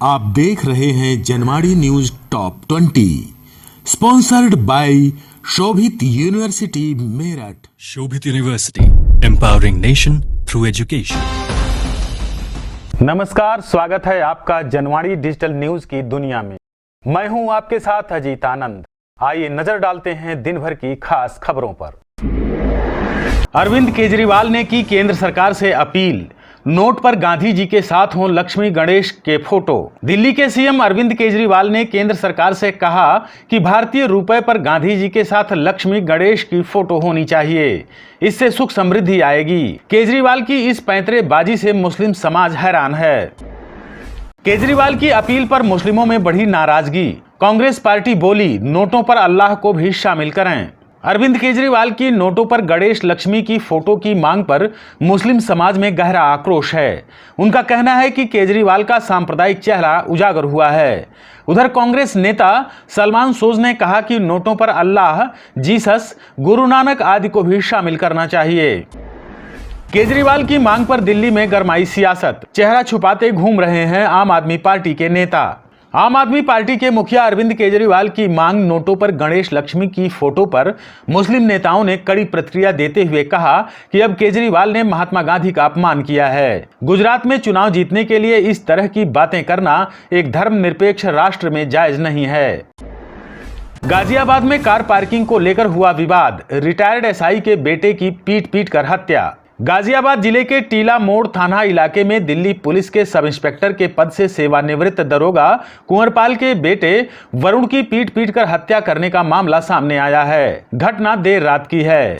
आप देख रहे हैं Janwadi News top 20 sponsored by Shobhit University Meerut. Shobhit University, empowering nation through education. नमस्कार, स्वागत है आपका जनवाड़ी डिजिटल न्यूज की दुनिया में। मैं हूं आपके साथ अजीत आनंद। आइए नजर डालते हैं दिन भर की खास खबरों पर। अरविंद केजरीवाल ने की केंद्र सरकार से अपील, नोट पर गांधी जी के साथ हों लक्ष्मी गणेश के फोटो। दिल्ली के सीएम अरविंद केजरीवाल ने केंद्र सरकार से कहा कि भारतीय रुपए पर गांधी जी के साथ लक्ष्मी गणेश की फोटो होनी चाहिए, इससे सुख समृद्धि आएगी। केजरीवाल की इस पैंतरेबाजी से मुस्लिम समाज हैरान है। केजरीवाल की अपील पर मुस्लिमों में बढ़ी नाराजगी। कांग्रेस पार्टी बोली, नोटों पर अल्लाह को भी शामिल करें। अरविंद केजरीवाल की नोटों पर गणेश लक्ष्मी की फोटो की मांग पर मुस्लिम समाज में गहरा आक्रोश है। उनका कहना है कि केजरीवाल का सांप्रदायिक चेहरा उजागर हुआ है। उधर कांग्रेस नेता सलमान सोज ने कहा कि नोटों पर अल्लाह, जीसस, गुरु नानक आदि को भी शामिल करना चाहिए। केजरीवाल की मांग पर दिल्ली में गरमाई सियासत। चेहरा छुपाते घूम रहे हैं आम आदमी पार्टी के नेता। आम आदमी पार्टी के मुखिया अरविंद केजरीवाल की मांग नोटों पर गणेश लक्ष्मी की फोटो पर मुस्लिम नेताओं ने कड़ी प्रतिक्रिया देते हुए कहा कि अब केजरीवाल ने महात्मा गांधी का अपमान किया है। गुजरात में चुनाव जीतने के लिए इस तरह की बातें करना एक धर्मनिरपेक्ष राष्ट्र में जायज नहीं है। गाजियाबाद में कार पार्किंग को लेकर हुआ विवाद। रिटायर्ड एसआई के बेटे की पीट पीट कर हत्या। गाजियाबाद जिले के टीला मोड़ थाना इलाके में दिल्ली पुलिस के सब इंस्पेक्टर के पद से सेवानिवृत्त दरोगा कुंवरपाल के बेटे वरुण की पीट पीट कर हत्या करने का मामला सामने आया है। घटना देर रात की है।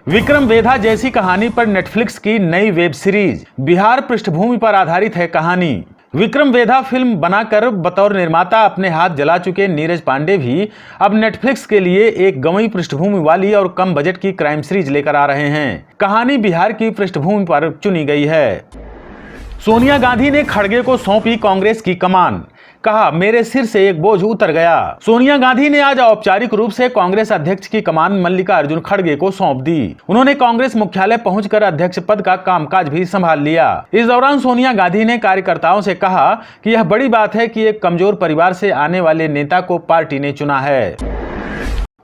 विक्रम वेधा जैसी कहानी पर नेटफ्लिक्स की नई वेब सीरीज। बिहार पृष्ठभूमि पर आधारित है कहानी। विक्रम वेधा फिल्म बनाकर बतौर निर्माता अपने हाथ जला चुके नीरज पांडे भी अब नेटफ्लिक्स के लिए एक गंवई पृष्ठभूमि वाली और कम बजट की क्राइम सीरीज लेकर आ रहे हैं। कहानी बिहार की पृष्ठभूमि पर चुनी गई है। सोनिया गांधी ने खड़गे को सौंपी कांग्रेस की कमान। कहा, मेरे सिर से एक बोझ उतर गया। सोनिया गांधी ने आज औपचारिक रूप से कांग्रेस अध्यक्ष की कमान मल्लिकार्जुन खड़गे को सौंप दी। उन्होंने कांग्रेस मुख्यालय पहुंचकर अध्यक्ष पद का कामकाज भी संभाल लिया। इस दौरान सोनिया गांधी ने कार्यकर्ताओं से कहा कि यह बड़ी बात है कि एक कमजोर परिवार से आने वाले नेता को पार्टी ने चुना है।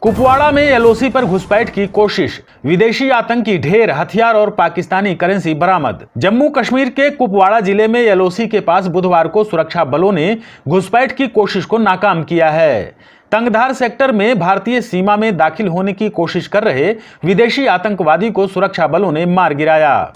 कुपवाड़ा में एलओसी पर घुसपैठ की कोशिश। विदेशी आतंकी ढेर, हथियार और पाकिस्तानी करेंसी बरामद। जम्मू कश्मीर के कुपवाड़ा जिले में एलओसी के पास बुधवार को सुरक्षा बलों ने घुसपैठ की कोशिश को नाकाम किया है। तंगधार सेक्टर में भारतीय सीमा में दाखिल होने की कोशिश कर रहे विदेशी आतंकवादी को सुरक्षा बलों ने मार गिराया।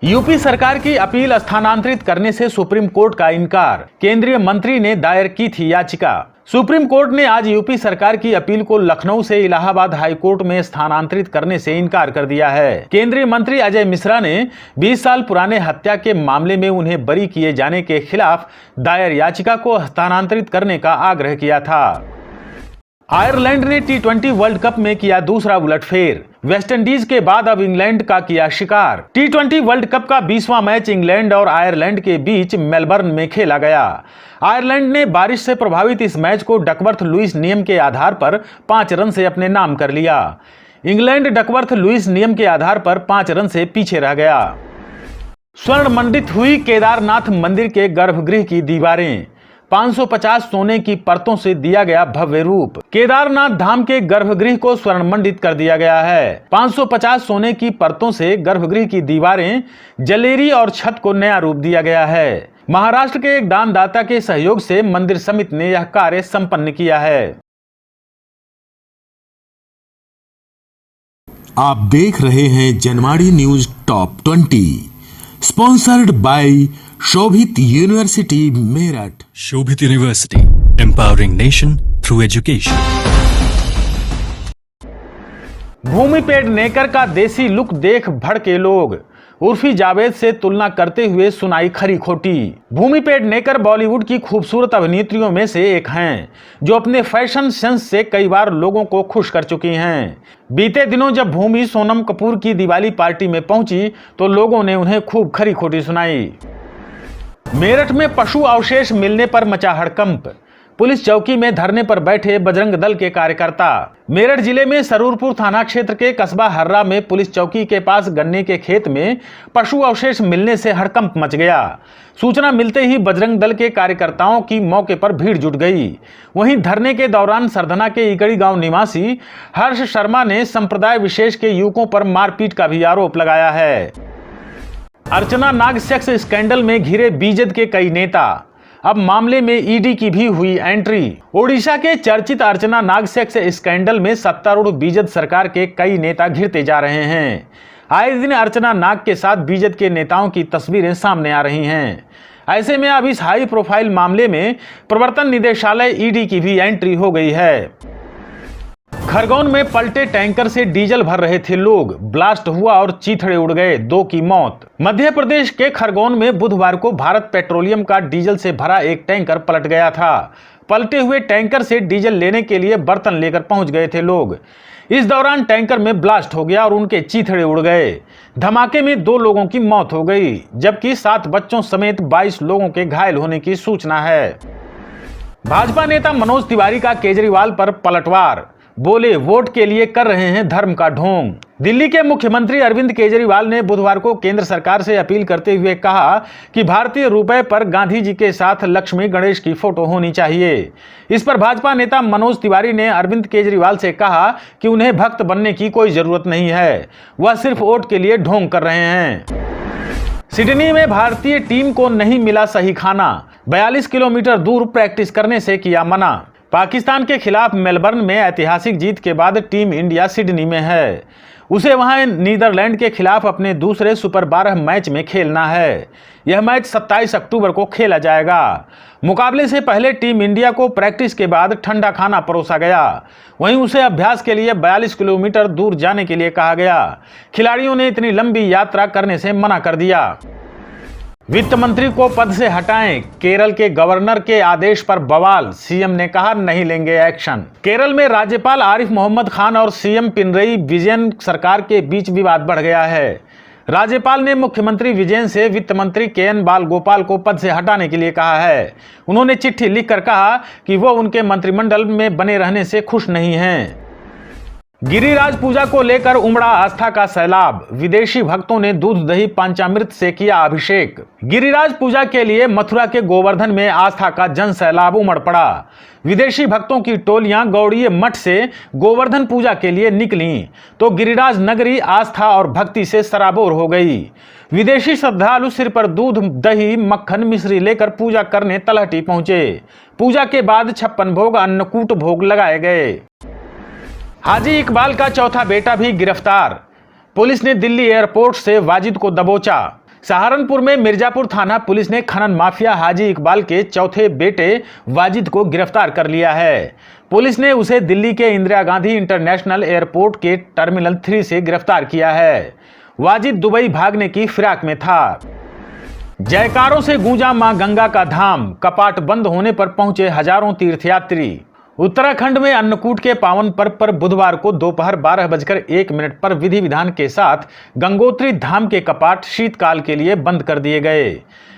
यूपी सरकार की अपील स्थानांतरित करने से सुप्रीम कोर्ट का इनकार। केंद्रीय मंत्री ने दायर की थी याचिका। सुप्रीम कोर्ट ने आज यूपी सरकार की अपील को लखनऊ से इलाहाबाद हाई कोर्ट में स्थानांतरित करने से इनकार कर दिया है। केंद्रीय मंत्री अजय मिश्रा ने 20 साल पुराने हत्या के मामले में उन्हें बरी किए जाने के खिलाफ दायर याचिका को स्थानांतरित करने का आग्रह किया था। आयरलैंड ने टी20 वर्ल्ड कप में किया दूसरा उलटफेर। वेस्टइंडीज के बाद अब इंग्लैंड का किया शिकार। टी20 वर्ल्ड कप का 20वां मैच इंग्लैंड और आयरलैंड के बीच मेलबर्न में खेला गया। आयरलैंड ने बारिश से प्रभावित इस मैच को डकवर्थ लुईस नियम के आधार पर 5 रन से अपने नाम कर लिया। इंग्लैंड डकवर्थ लुईस नियम के आधार पर 5 रन से पीछे रह गया। स्वर्ण मंडित हुई केदारनाथ मंदिर के गर्भगृह की दीवारें। 550 सोने की परतों से दिया गया भव्य रूप। केदारनाथ धाम के गर्भगृह को स्वर्ण मंडित कर दिया गया है। 550 सोने की परतों से गर्भगृह की दीवारें, जलेरी और छत को नया रूप दिया गया है। महाराष्ट्र के एक दानदाता के सहयोग से मंदिर समिति ने यह कार्य संपन्न किया है। आप देख रहे हैं Janwadi News top 20 sponsored by Shobhit University Meerut. Shobhit University, empowering nation through education. भूमिपेड नेकर का देसी लुक देख भड़के लोग। उर्फी जावेद से तुलना करते हुए सुनाई खरी खोटी। भूमिपेड नेकर बॉलीवुड की खूबसूरत अभिनेत्रियों में से एक हैं, जो अपने फैशन सेंस से कई बार लोगों को खुश कर चुकी हैं। बीते दिनों जब भूमि सोनम कपूर की दिवाली पार्टी में पहुंची तो लोगों ने उन्हें खूब खरी खोटी सुनाई। मेरठ में पशु अवशेष मिलने पर मचा हड़कंप। पुलिस चौकी में धरने पर बैठे बजरंग दल के कार्यकर्ता। मेरठ जिले में सरूरपुर थाना क्षेत्र के कस्बा हर्रा में पुलिस चौकी के पास गन्ने के खेत में पशु अवशेष मिलने से हड़कंप मच गया। सूचना मिलते ही बजरंग दल के कार्यकर्ताओं की मौके पर भीड़ जुट गई। वहीं धरने के दौरान सरधना के इकड़ी गांव निवासी हर्ष शर्मा ने संप्रदाय विशेष के युवकों पर मारपीट का भी आरोप लगाया है। अर्चना नाग सेक्स स्कैंडल में घिरे बीजेपी के कई नेता, अब मामले में ईडी की भी हुई एंट्री। ओडिशा के चर्चित अर्चना नाग सेक्स स्कैंडल में सत्तारूढ़ बीजेपी सरकार के कई नेता घिरते जा रहे हैं। आए दिन अर्चना नाग के साथ बीजेपी के नेताओं की तस्वीरें सामने आ रही हैं। ऐसे में अब इस हाई प्रोफाइल मामले में प्रवर्तन निदेशालय ईडी की भी एंट्री हो गई है। खरगोन में पलटे टैंकर से डीजल भर रहे थे लोग, ब्लास्ट हुआ और चीथड़े उड़ गए, 2 की मौत। मध्य प्रदेश के खरगोन में बुधवार को भारत पेट्रोलियम का डीजल से भरा एक टैंकर पलट गया था। पलटे हुए टैंकर से डीजल लेने के लिए बर्तन लेकर पहुंच गए थे लोग। इस दौरान टैंकर में ब्लास्ट हो गया और उनके चीथड़े उड़ गए। धमाके में 2 लोगों की मौत हो गई, जबकि 7 बच्चों समेत 22 लोगों के घायल होने की सूचना है। भाजपा नेता मनोज तिवारी का केजरीवाल पर पलटवार, बोले वोट के लिए कर रहे हैं धर्म का ढोंग। दिल्ली के मुख्यमंत्री अरविंद केजरीवाल ने बुधवार को केंद्र सरकार से अपील करते हुए कहा कि भारतीय रुपए पर गांधी जी के साथ लक्ष्मी गणेश की फोटो होनी चाहिए। इस पर भाजपा नेता मनोज तिवारी ने अरविंद केजरीवाल से कहा कि उन्हें भक्त बनने की कोई जरूरत नहीं है, वह सिर्फ वोट के लिए ढोंग कर रहे हैं। सिडनी में भारतीय टीम को नहीं मिला सही खाना, 42 किलोमीटर दूर प्रैक्टिस करने से किया मना। पाकिस्तान के खिलाफ मेलबर्न में ऐतिहासिक जीत के बाद टीम इंडिया सिडनी में है। उसे वहां नीदरलैंड के खिलाफ अपने दूसरे सुपर 12 मैच में खेलना है। यह मैच 27 अक्टूबर को खेला जाएगा। मुकाबले से पहले टीम इंडिया को प्रैक्टिस के बाद ठंडा खाना परोसा गया। वहीं उसे अभ्यास के लिए 42 किलोमीटर दूर जाने के लिए कहा गया। खिलाड़ियों ने इतनी लंबी यात्रा करने से मना कर दिया। वित्त मंत्री को पद से हटाएं, केरल के गवर्नर के आदेश पर बवाल, सीएम ने कहा नहीं लेंगे एक्शन। केरल में राज्यपाल आरिफ मोहम्मद खान और सीएम पिनरई विजयन सरकार के बीच विवाद बढ़ गया है। राज्यपाल ने मुख्यमंत्री विजयन से वित्त मंत्री केएन बालगोपाल को पद से हटाने के लिए कहा है। उन्होंने चिट्ठी लिखकर कहा कि वो उनके मंत्रिमंडल में बने रहने से खुश नहीं हैं। गिरिराज पूजा को लेकर उमड़ा आस्था का सैलाब, विदेशी भक्तों ने दूध दही पंचामृत से किया अभिषेक। गिरिराज पूजा के लिए मथुरा के गोवर्धन में आस्था का जन सैलाब उमड़ पड़ा। विदेशी भक्तों की टोलियां गौड़ीय मठ से गोवर्धन पूजा के लिए निकली तो गिरिराज नगरी आस्था और भक्ति से सराबोर हो गई। विदेशी श्रद्धालु सिर पर दूध दही मक्खन मिश्री लेकर पूजा करने तलहटी पहुंचे। पूजा के बाद 56 भोग अन्नकूट भोग लगाए गए। हाजी इकबाल का चौथा बेटा भी गिरफ्तार, पुलिस ने दिल्ली एयरपोर्ट से वाजिद को दबोचा। सहारनपुर में मिर्जापुर थाना पुलिस ने खनन माफिया हाजी इकबाल के चौथे बेटे वाजिद को गिरफ्तार कर लिया है। पुलिस ने उसे दिल्ली के इंदिरा गांधी इंटरनेशनल एयरपोर्ट के टर्मिनल 3 से गिरफ्तार किया है। वाजिद दुबई भागने की फिराक में था। जयकारों से गूंजा मां गंगा का धाम, कपाट बंद होने पर पहुंचे हजारों तीर्थयात्री। उत्तराखंड में अन्नकूट के पावन पर्व पर बुधवार को दोपहर 12:01 पर विधि विधान के साथ गंगोत्री धाम के कपाट शीतकाल के लिए बंद कर दिए गए।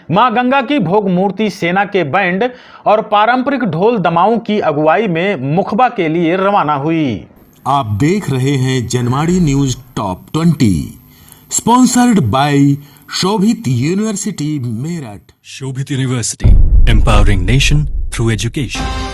मां गंगा की भोग मूर्ति सेना के बैंड और पारंपरिक ढोल दमाओं की अगुवाई में मुखबा के लिए रवाना हुई। आप देख रहे हैं Janwadi News top 20, sponsored by Shobhit University Meerut. Shobhit University, empowering nation through education.